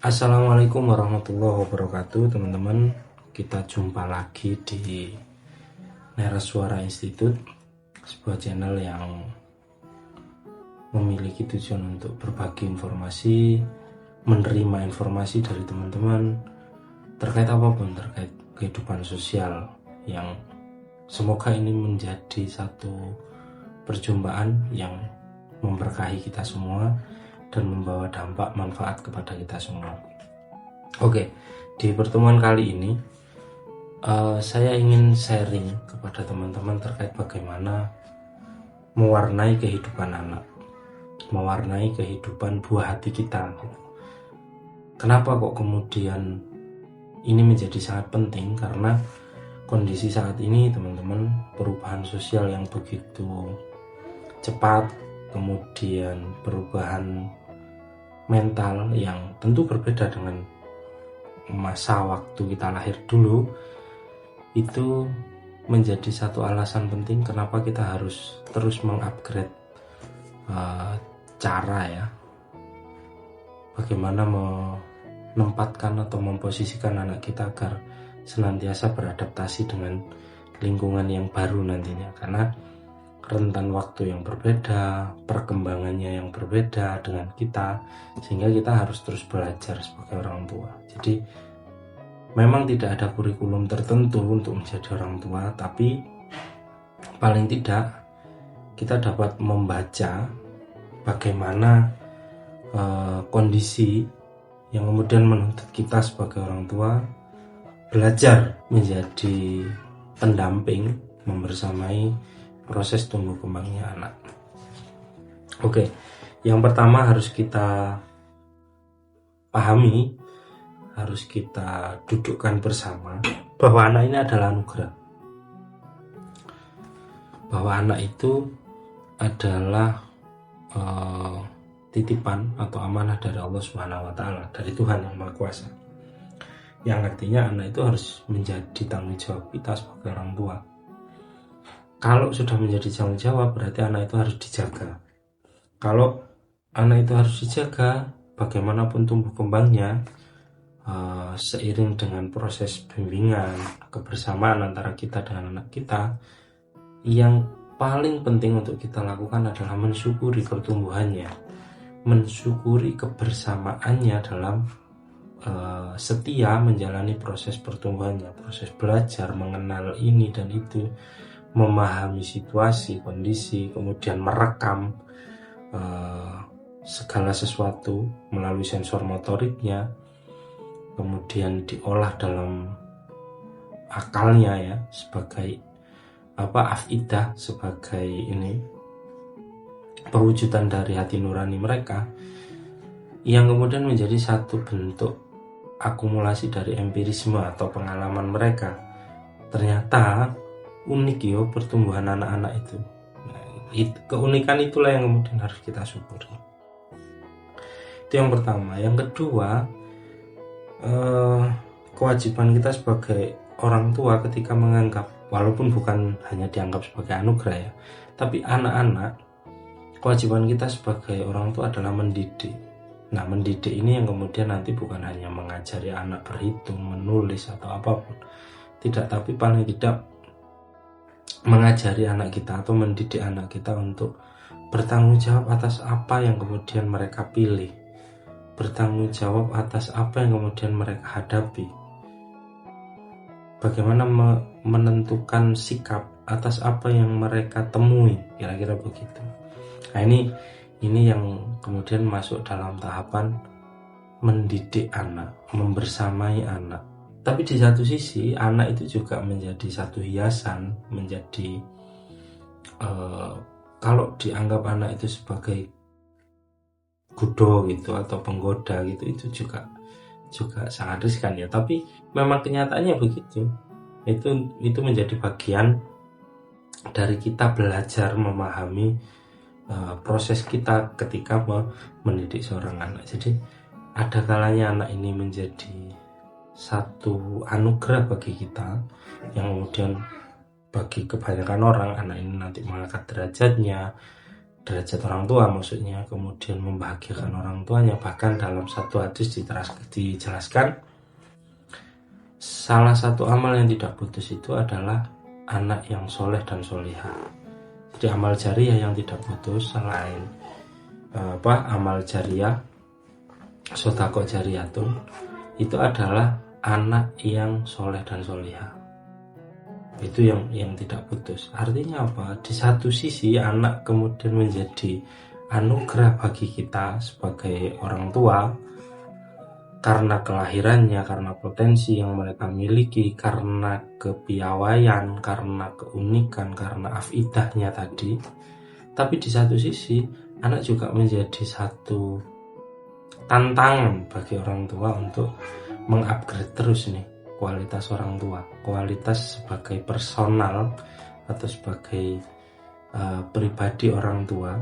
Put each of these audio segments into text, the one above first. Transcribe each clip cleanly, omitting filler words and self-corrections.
Assalamualaikum warahmatullahi wabarakatuh, teman-teman. Kita jumpa lagi di Neras Suara Institute, sebuah channel yang memiliki tujuan untuk berbagi informasi, menerima informasi dari teman-teman terkait apapun, terkait kehidupan sosial, yang semoga ini menjadi satu perjumpaan yang memberkahi kita semua dan membawa dampak manfaat kepada kita semua. Oke, di pertemuan kali ini saya ingin sharing kepada teman-teman terkait bagaimana mewarnai kehidupan anak, mewarnai kehidupan buah hati kita. Kenapa kok kemudian ini menjadi sangat penting? Karena kondisi saat ini, teman-teman, perubahan sosial yang begitu cepat, kemudian perubahan mental yang tentu berbeda dengan masa waktu kita lahir dulu, itu menjadi satu alasan penting kenapa kita harus terus mengupgrade cara ya, bagaimana menempatkan atau memposisikan anak kita agar senantiasa beradaptasi dengan lingkungan yang baru nantinya, karena rentan waktu yang berbeda, perkembangannya yang berbeda dengan kita, sehingga kita harus terus belajar sebagai orang tua. Jadi memang tidak ada kurikulum tertentu untuk menjadi orang tua, tapi paling tidak kita dapat membaca bagaimana kondisi yang kemudian menuntut kita sebagai orang tua belajar menjadi pendamping, membersamai proses tumbuh kembangnya anak. Oke, yang pertama harus kita pahami, harus kita dudukkan bersama bahwa anak ini adalah anugerah, bahwa anak itu adalah titipan atau amanah dari Allah Subhanahu wa Ta'ala, dari Tuhan yang Maha Kuasa, yang artinya anak itu harus menjadi tanggung jawab kita sebagai orang tua. Kalau sudah menjadi tanggung jawab, berarti anak itu harus dijaga. Kalau anak itu harus dijaga, bagaimanapun tumbuh kembangnya, seiring dengan proses bimbingan, kebersamaan antara kita dengan anak kita, yang paling penting untuk kita lakukan adalah mensyukuri pertumbuhannya, mensyukuri kebersamaannya dalam setia menjalani proses pertumbuhannya, proses belajar, mengenal ini dan itu, memahami situasi, kondisi, kemudian merekam segala sesuatu melalui sensor motoriknya, kemudian diolah dalam akalnya ya, sebagai afidah, sebagai ini perwujudan dari hati nurani mereka, yang kemudian menjadi satu bentuk akumulasi dari empirisme atau pengalaman mereka. Ternyata unik yo pertumbuhan anak-anak itu. Keunikan itulah yang kemudian harus kita syukuri. Itu yang pertama. Yang kedua, kewajiban kita sebagai orang tua ketika menganggap, walaupun bukan hanya dianggap sebagai anugerah ya, tapi anak-anak, kewajiban kita sebagai orang tua adalah mendidik. Nah, mendidik ini yang kemudian nanti bukan hanya mengajari anak berhitung, menulis atau apapun, tidak, tapi paling tidak mengajari anak kita atau mendidik anak kita untuk bertanggung jawab atas apa yang kemudian mereka pilih, bertanggung jawab atas apa yang kemudian mereka hadapi, bagaimana menentukan sikap atas apa yang mereka temui, kira-kira begitu. Nah, ini yang kemudian masuk dalam tahapan mendidik anak, membersamai anak. Tapi di satu sisi anak itu juga menjadi satu hiasan, menjadi kalau dianggap anak itu sebagai kudo gitu atau penggoda gitu, itu juga sangat riskan ya. Tapi memang kenyataannya begitu. Itu menjadi bagian dari kita belajar memahami proses kita ketika mendidik seorang anak. Jadi ada kalanya anak ini menjadi satu anugerah bagi kita, yang kemudian bagi kebanyakan orang anak ini nanti mengangkat derajatnya, derajat orang tua maksudnya, kemudian membahagiakan orang tuanya. Bahkan dalam satu hadis dijelaskan salah satu amal yang tidak putus itu adalah anak yang soleh dan solihah. Jadi amal jariah yang tidak putus selain amal jariah, sodaqah jariyatun, itu adalah anak yang soleh dan solihah. Itu yang tidak putus. Artinya apa? Di satu sisi anak kemudian menjadi anugerah bagi kita sebagai orang tua karena kelahirannya, karena potensi yang mereka miliki, karena kepiawaian, karena keunikan, karena afidahnya tadi. Tapi di satu sisi anak juga menjadi satu tantangan bagi orang tua untuk mengupgrade terus nih kualitas orang tua, kualitas sebagai personal atau sebagai pribadi orang tua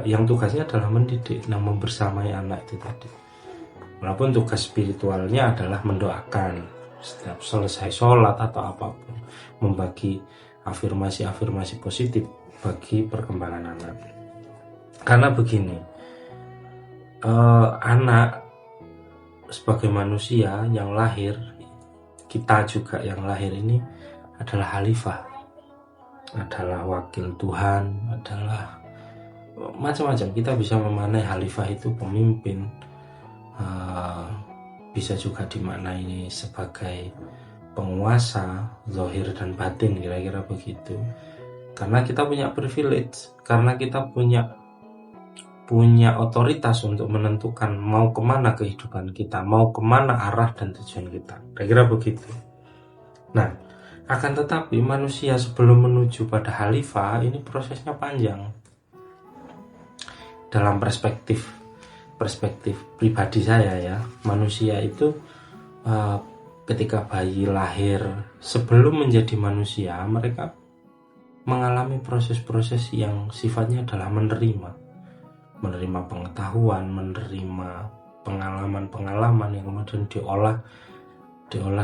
yang tugasnya adalah mendidik dan membersamai anak itu tadi. Walaupun tugas spiritualnya adalah mendoakan setiap selesai sholat atau apapun, membagi afirmasi-afirmasi positif bagi perkembangan anak. Karena begini, anak sebagai manusia yang lahir, kita juga yang lahir ini adalah khalifah, adalah wakil Tuhan, adalah macam-macam. Kita bisa memaknai khalifah itu pemimpin, bisa juga dimaknai sebagai penguasa zahir dan batin, kira-kira begitu. Karena kita punya privilege, karena kita punya otoritas untuk menentukan mau kemana kehidupan kita, mau kemana arah dan tujuan kita, kira-kira begitu. Nah, akan tetapi manusia sebelum menuju pada khalifah ini prosesnya panjang. Dalam perspektif pribadi saya ya, manusia itu ketika bayi lahir, sebelum menjadi manusia, mereka mengalami proses-proses yang sifatnya adalah menerima pengetahuan, menerima pengalaman-pengalaman yang kemudian diolah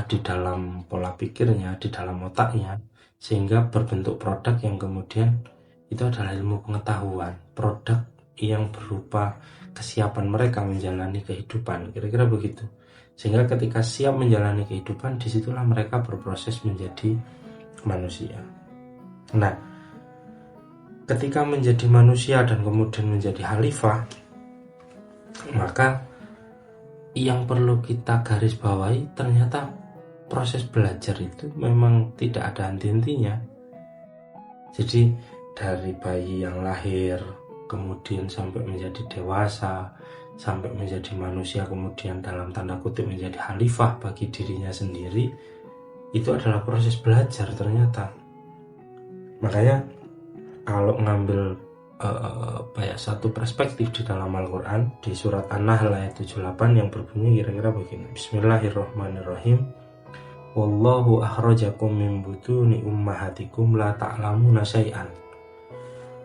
di dalam pola pikirnya, di dalam otaknya, sehingga berbentuk produk yang kemudian itu adalah ilmu pengetahuan, produk yang berupa kesiapan mereka menjalani kehidupan, kira-kira begitu. Sehingga ketika siap menjalani kehidupan, disitulah mereka berproses menjadi manusia. Nah, ketika menjadi manusia dan kemudian menjadi khalifah, maka yang perlu kita garis bawahi ternyata proses belajar itu memang tidak ada henti-hentinya. Jadi dari bayi yang lahir kemudian sampai menjadi dewasa, sampai menjadi manusia, kemudian dalam tanda kutip menjadi khalifah bagi dirinya sendiri, itu adalah proses belajar ternyata. Makanya kalau ngambil satu perspektif di dalam Al-Quran, di surat An-Nahl ayat 78 yang berbunyi kira-kira begini: Bismillahirrahmanirrahim. Wallahu akhrajakum min butuni ummahatikum la ta'lamuna syai'an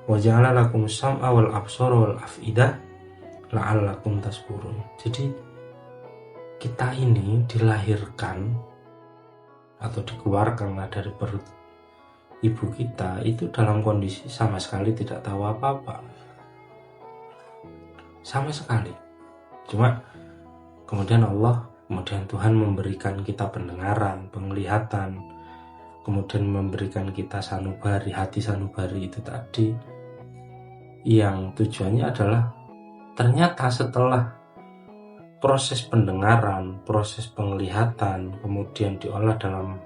wa ja'ala lakum sam'a wal absara wal af'idah la'allakum tashkurun. Jadi kita ini dilahirkan atau dikeluarkan dari perut ibu kita itu dalam kondisi sama sekali tidak tahu apa-apa, sama sekali. Cuma kemudian Tuhan memberikan kita pendengaran, penglihatan, kemudian memberikan kita sanubari, hati sanubari itu tadi, yang tujuannya adalah ternyata setelah proses pendengaran, proses penglihatan, kemudian diolah dalam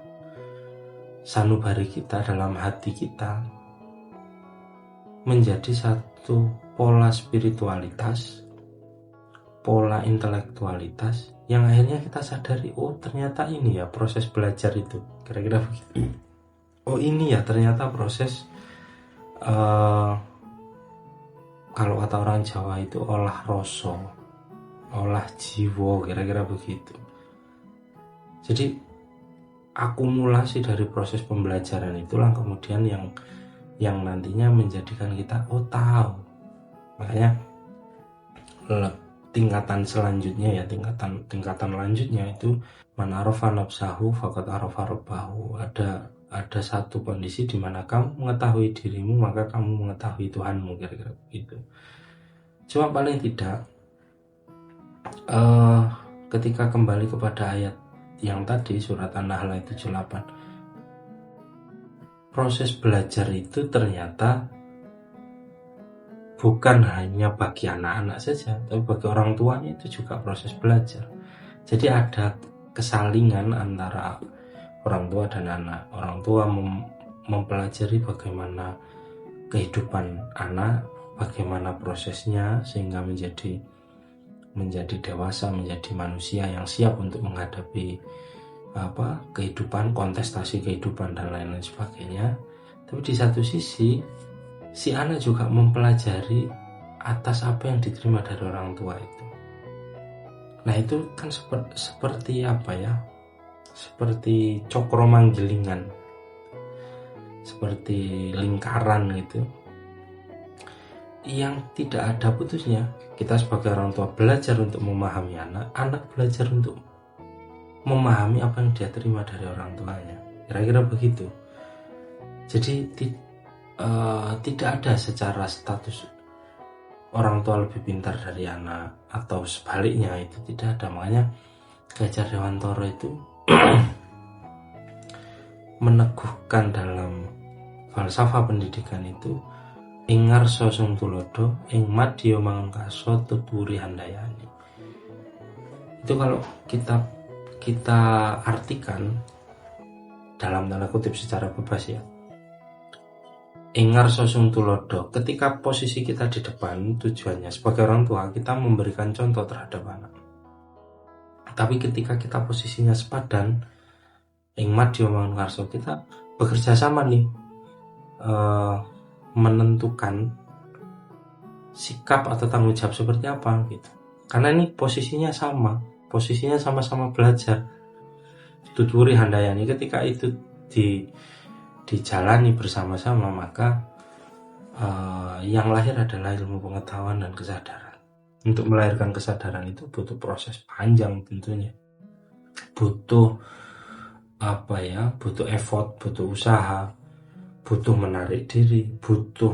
sanubari kita, dalam hati kita, menjadi satu pola spiritualitas, pola intelektualitas yang akhirnya kita sadari, oh ternyata ini ya proses belajar itu, kira-kira begitu. Oh ini ya ternyata proses kalau kata orang Jawa itu olah rasa, olah jiwa, kira-kira begitu. Jadi akumulasi dari proses pembelajaran itulah kemudian yang nantinya menjadikan kita tahu. Makanya tingkatan selanjutnya ya, tingkatan lanjutnya itu man arafa nafsahu faqad arafa rabbahu. ada satu kondisi di mana kamu mengetahui dirimu, maka kamu mengetahui Tuhanmu, kira-kira begitu. Cuma paling tidak ketika kembali kepada ayat yang tadi, surat An-Nahl ayat 78, proses belajar itu ternyata bukan hanya bagi anak-anak saja, tapi bagi orang tuanya itu juga proses belajar. Jadi ada kesalingan antara orang tua dan anak. Orang tua mempelajari bagaimana kehidupan anak, bagaimana prosesnya sehingga menjadi dewasa, menjadi manusia yang siap untuk menghadapi kehidupan, kontestasi kehidupan dan lain-lain sebagainya. Tapi di satu sisi si anak juga mempelajari atas apa yang diterima dari orang tua itu. Nah itu kan seperti apa ya? Seperti cokro manggilingan, seperti lingkaran gitu, yang tidak ada putusnya. Kita sebagai orang tua belajar untuk memahami anak, anak belajar untuk memahami apa yang dia terima dari orang tuanya. Kira-kira begitu. Jadi tidak ada secara status orang tua lebih pintar dari anak atau sebaliknya, itu tidak ada. Makanya Ki Dewantara itu meneguhkan dalam falsafah pendidikan itu, ing ngarsa sing tulodo, ing madya mangangkasa tuturi handayani. Itu kalau kita artikan dalam tanda kutip secara bebas ya, ing ngarsa sing tulodo, ketika posisi kita di depan, tujuannya sebagai orang tua kita memberikan contoh terhadap anak. Tapi ketika kita posisinya sepadan, ing madya mangangkasa, kita bekerja sama nih menentukan sikap atau tanggung jawab seperti apa gitu. Karena ini posisinya sama-sama belajar. Tuturi handayani, ketika itu dijalani bersama-sama, maka yang lahir adalah ilmu pengetahuan dan kesadaran. Untuk melahirkan kesadaran itu butuh proses panjang tentunya. Butuh butuh effort, butuh usaha, butuh menarik diri, butuh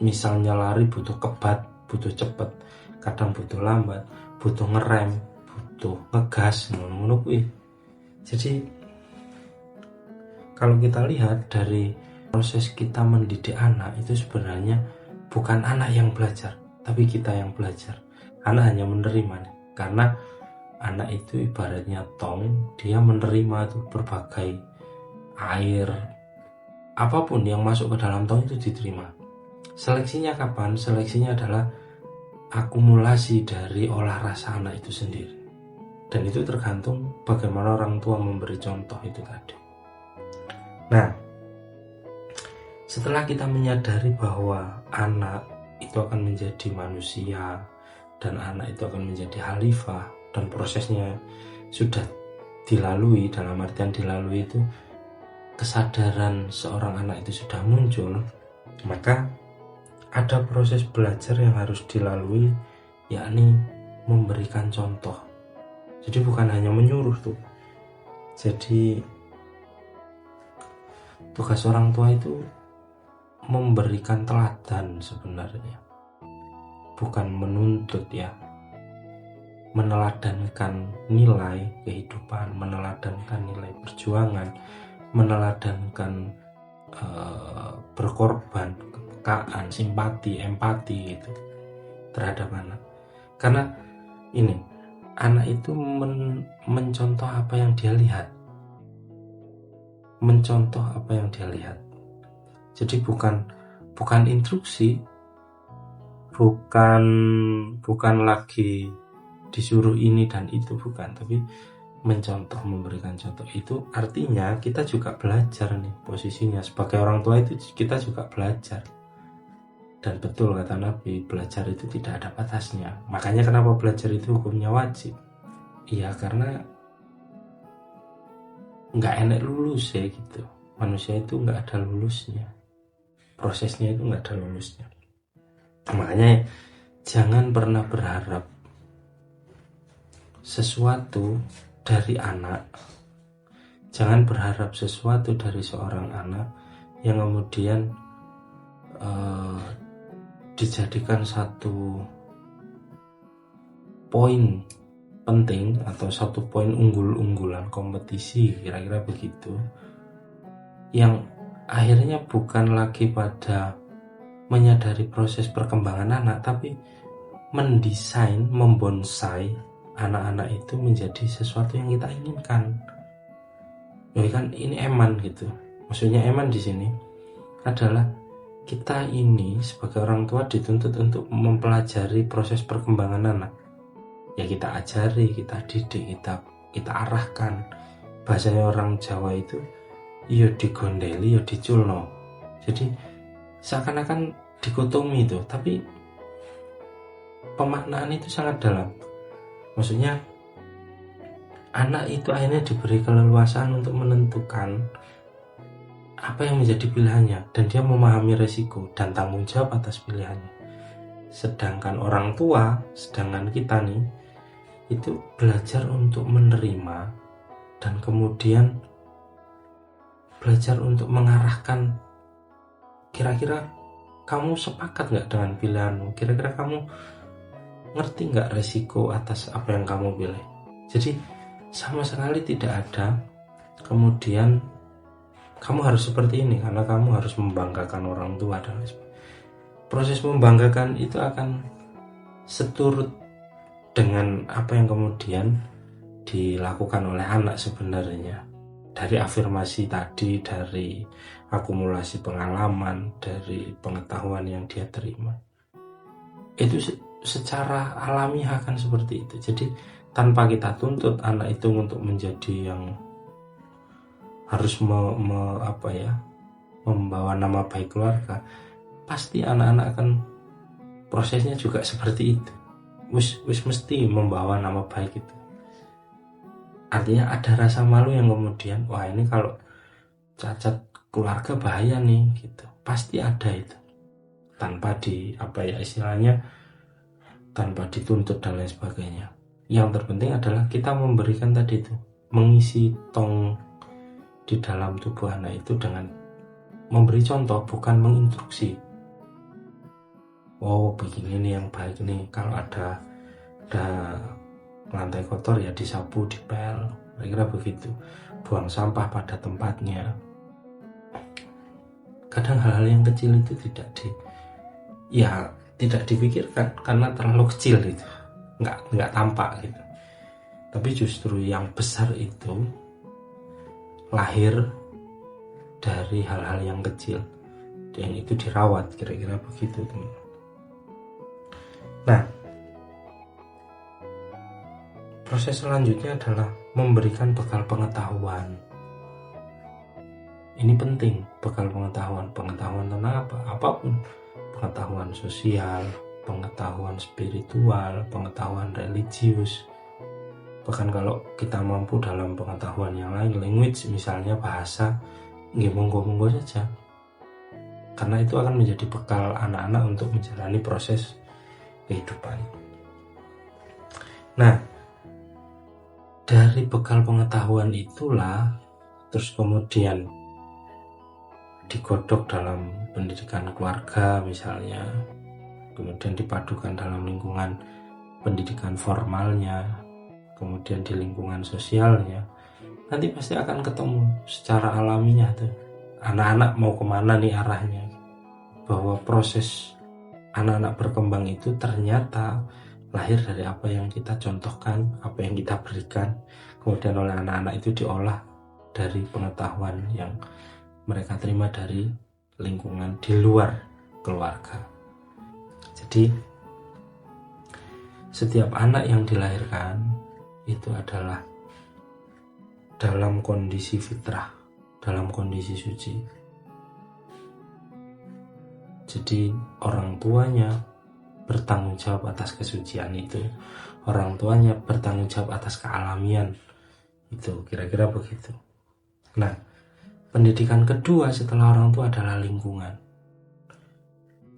misalnya lari butuh kebat, butuh cepet, kadang butuh lambat, butuh ngerem, butuh ngegas, ngono kuwi. Jadi kalau kita lihat dari proses kita mendidik anak, itu sebenarnya bukan anak yang belajar, tapi kita yang belajar. Anak hanya menerima, karena anak itu ibaratnya tong, dia menerima itu berbagai air, apapun yang masuk ke dalam tong itu diterima. Seleksinya kapan? Seleksinya adalah akumulasi dari olah rasa anak itu sendiri. Dan itu tergantung bagaimana orang tua memberi contoh itu tadi. Nah, setelah kita menyadari bahwa anak itu akan menjadi manusia dan anak itu akan menjadi khalifah, dan prosesnya sudah dilalui, dalam artian dilalui itu kesadaran seorang anak itu sudah muncul, maka ada proses belajar yang harus dilalui, yakni memberikan contoh. Jadi bukan hanya menyuruh tuh. Jadi tugas orang tua itu memberikan teladan sebenarnya, bukan menuntut ya. Meneladankan nilai kehidupan, meneladankan nilai perjuangan, meneladankan berkorban, kepekaan, simpati, empati gitu terhadap anak. Karena ini, anak itu mencontoh apa yang dia lihat. Mencontoh apa yang dia lihat. Jadi bukan instruksi, bukan lagi disuruh ini dan itu, bukan, tapi mencontoh, memberikan contoh. Itu artinya kita juga belajar nih posisinya sebagai orang tua, itu kita juga belajar. Dan betul kata Nabi, belajar itu tidak ada batasnya. Makanya kenapa belajar itu hukumnya wajib? Iya, karena nggak enak lulus ya gitu. Manusia itu nggak ada lulusnya, prosesnya itu nggak ada lulusnya. Makanya jangan pernah berharap sesuatu dari anak Jangan berharap sesuatu dari seorang anak yang kemudian dijadikan satu poin penting atau satu poin unggulan kompetisi, kira-kira begitu, yang akhirnya bukan lagi pada menyadari proses perkembangan anak, tapi mendesain, membonsai anak-anak itu menjadi sesuatu yang kita inginkan. Kan ini eman gitu. Maksudnya eman di sini adalah kita ini sebagai orang tua dituntut untuk mempelajari proses perkembangan anak. Ya kita ajari, kita didik, kita arahkan. Bahasanya orang Jawa itu yo digondeli, yo diculno. Jadi seakan-akan dikotomi itu, tapi pemaknaan itu sangat dalam. Maksudnya anak itu akhirnya diberi keleluasaan untuk menentukan apa yang menjadi pilihannya, dan dia memahami resiko dan tanggung jawab atas pilihannya. Sedangkan orang tua, sedangkan kita nih, itu belajar untuk menerima dan kemudian belajar untuk mengarahkan, kira-kira kamu sepakat nggak dengan pilihanmu, kira-kira kamu ngerti nggak resiko atas apa yang kamu pilih. Jadi sama sekali tidak ada kemudian kamu harus seperti ini karena kamu harus membanggakan orang tua dan lain sebagainya. Proses membanggakan itu akan seturut dengan apa yang kemudian dilakukan oleh anak sebenarnya. Dari afirmasi tadi, dari akumulasi pengalaman, dari pengetahuan yang dia terima, itu secara alamiah akan seperti itu. Jadi tanpa kita tuntut anak itu untuk menjadi yang harus membawa nama baik keluarga, pasti anak-anak akan prosesnya juga seperti itu. Wis mesti membawa nama baik itu. Artinya ada rasa malu yang kemudian, wah ini kalau cacat keluarga bahaya nih gitu. Pasti ada itu. Tanpa tanpa dituntut dan lain sebagainya. Yang terpenting adalah kita memberikan tadi itu, mengisi tong di dalam tubuh anak itu dengan memberi contoh, bukan menginstruksi. Oh begini nih yang baik nih, kalau ada lantai kotor ya disapu, dipel, kira-kira begitu. Buang sampah pada tempatnya. Kadang hal-hal yang kecil itu tidak dipikirkan karena terlalu kecil itu, nggak tampak gitu. Tapi justru yang besar itu lahir dari hal-hal yang kecil yang itu dirawat, kira-kira begitu teman. Nah, proses selanjutnya adalah memberikan bekal pengetahuan. Ini penting, bekal pengetahuan tentang apa? Apapun, pengetahuan sosial, pengetahuan spiritual, pengetahuan religius. Bahkan kalau kita mampu dalam pengetahuan yang lain, language misalnya, bahasa, nggih monggo-monggo saja. Karena itu akan menjadi bekal anak-anak untuk menjalani proses kehidupan. Nah, dari bekal pengetahuan itulah terus kemudian digodok dalam pendidikan keluarga misalnya, kemudian dipadukan dalam lingkungan pendidikan formalnya, kemudian di lingkungan sosialnya, nanti pasti akan ketemu secara alaminya tuh anak-anak mau kemana nih arahnya, bahwa proses anak-anak berkembang itu ternyata lahir dari apa yang kita contohkan, apa yang kita berikan, kemudian oleh anak-anak itu diolah dari pengetahuan yang mereka terima dari lingkungan di luar keluarga. Jadi setiap anak yang dilahirkan itu adalah dalam kondisi fitrah, dalam kondisi suci. Jadi orang tuanya bertanggung jawab atas kesucian itu, orang tuanya bertanggung jawab atas kealamian itu, kira-kira begitu. Nah, pendidikan kedua setelah orang tua adalah lingkungan.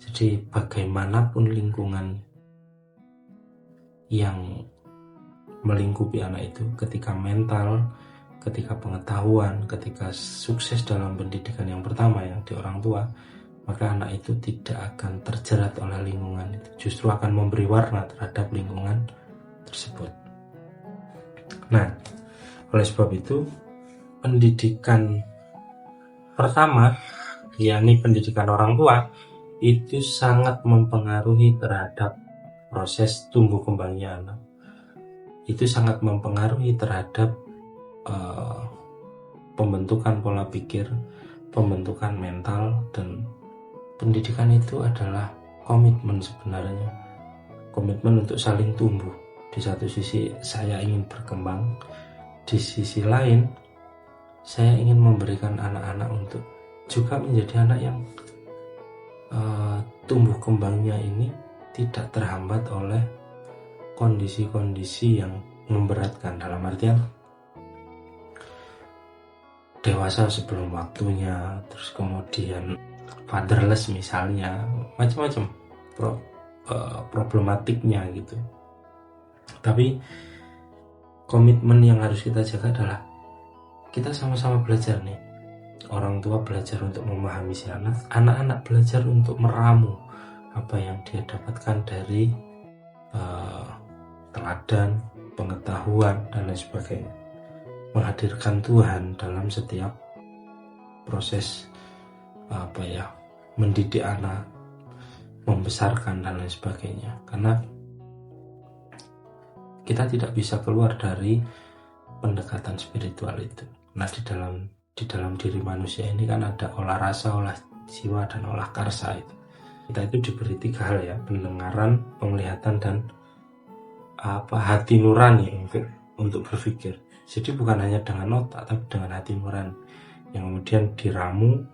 Jadi bagaimanapun lingkungan yang melingkupi anak itu, ketika mental, ketika pengetahuan, ketika sukses dalam pendidikan yang pertama yang di orang tua, maka anak itu tidak akan terjerat oleh lingkungan itu, justru akan memberi warna terhadap lingkungan tersebut. Nah, oleh sebab itu pendidikan pertama, yakni pendidikan orang tua, itu sangat mempengaruhi terhadap proses tumbuh kembangnya anak. Itu sangat mempengaruhi terhadap pembentukan pola pikir, pembentukan mental, dan pendidikan itu adalah komitmen sebenarnya. Komitmen untuk saling tumbuh. Di satu sisi saya ingin berkembang, di sisi lain saya ingin memberikan anak-anak untuk juga menjadi anak yang tumbuh kembangnya ini tidak terhambat oleh kondisi-kondisi yang memberatkan, dalam artian dewasa sebelum waktunya, terus kemudian fatherless misalnya, macam-macam problematiknya gitu. Tapi komitmen yang harus kita jaga adalah kita sama-sama belajar nih. Orang tua belajar untuk memahami si anak, anak-anak belajar untuk meramu apa yang dia dapatkan dari teladan, pengetahuan, dan lain sebagainya. Menghadirkan Tuhan dalam setiap proses mendidik anak, membesarkan, dan lain sebagainya. Karena kita tidak bisa keluar dari pendekatan spiritual itu. Nah, di dalam diri manusia ini kan ada olah rasa, olah jiwa, dan olah karsa itu. Kita itu diberi 3 hal ya, pendengaran, penglihatan, dan hati nurani untuk berpikir. Jadi bukan hanya dengan otak, tapi dengan hati nurani yang kemudian diramu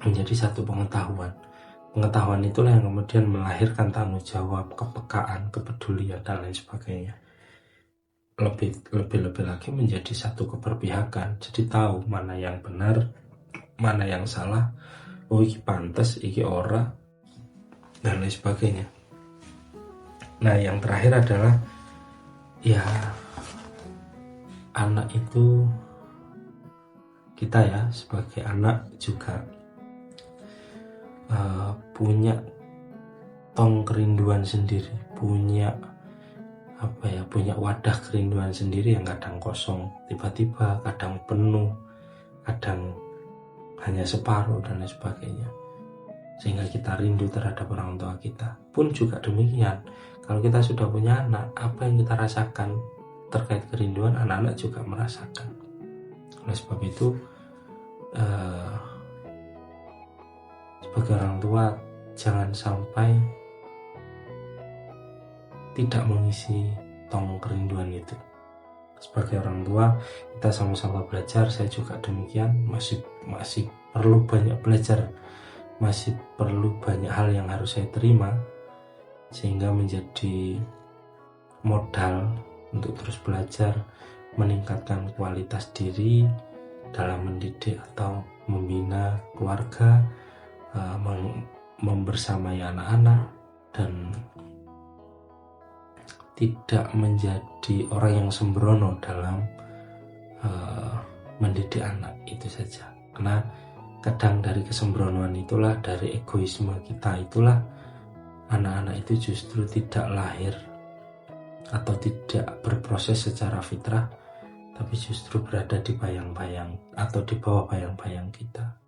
menjadi satu pengetahuan. Pengetahuan itulah yang kemudian melahirkan tanggung jawab, kepekaan, kepedulian, dan lain sebagainya. Lebih lagi menjadi satu keberpihakan. Jadi tahu mana yang benar, mana yang salah, iki pantes, iki ora, dan lain sebagainya. Nah, yang terakhir adalah ya anak itu, kita ya sebagai anak juga punya tong kerinduan sendiri, punya wadah kerinduan sendiri yang kadang kosong, tiba-tiba kadang penuh, kadang hanya separuh, dan lain sebagainya, sehingga kita rindu terhadap orang tua kita. Pun juga demikian, kalau kita sudah punya anak, apa yang kita rasakan terkait kerinduan, anak-anak juga merasakan. Oleh sebab itu sebagai orang tua, jangan sampai tidak mengisi tong kerinduan itu. Sebagai orang tua, kita sama-sama belajar. Saya juga demikian, masih perlu banyak belajar, masih perlu banyak hal yang harus saya terima, sehingga menjadi modal untuk terus belajar, meningkatkan kualitas diri dalam mendidik atau membina keluarga, membersamai anak-anak, dan tidak menjadi orang yang sembrono dalam mendidik anak. Itu saja. Karena kadang dari kesembronoan itulah, dari egoisme kita itulah, anak-anak itu justru tidak lahir atau tidak berproses secara fitrah, tapi justru berada di bayang-bayang atau di bawah bayang-bayang kita.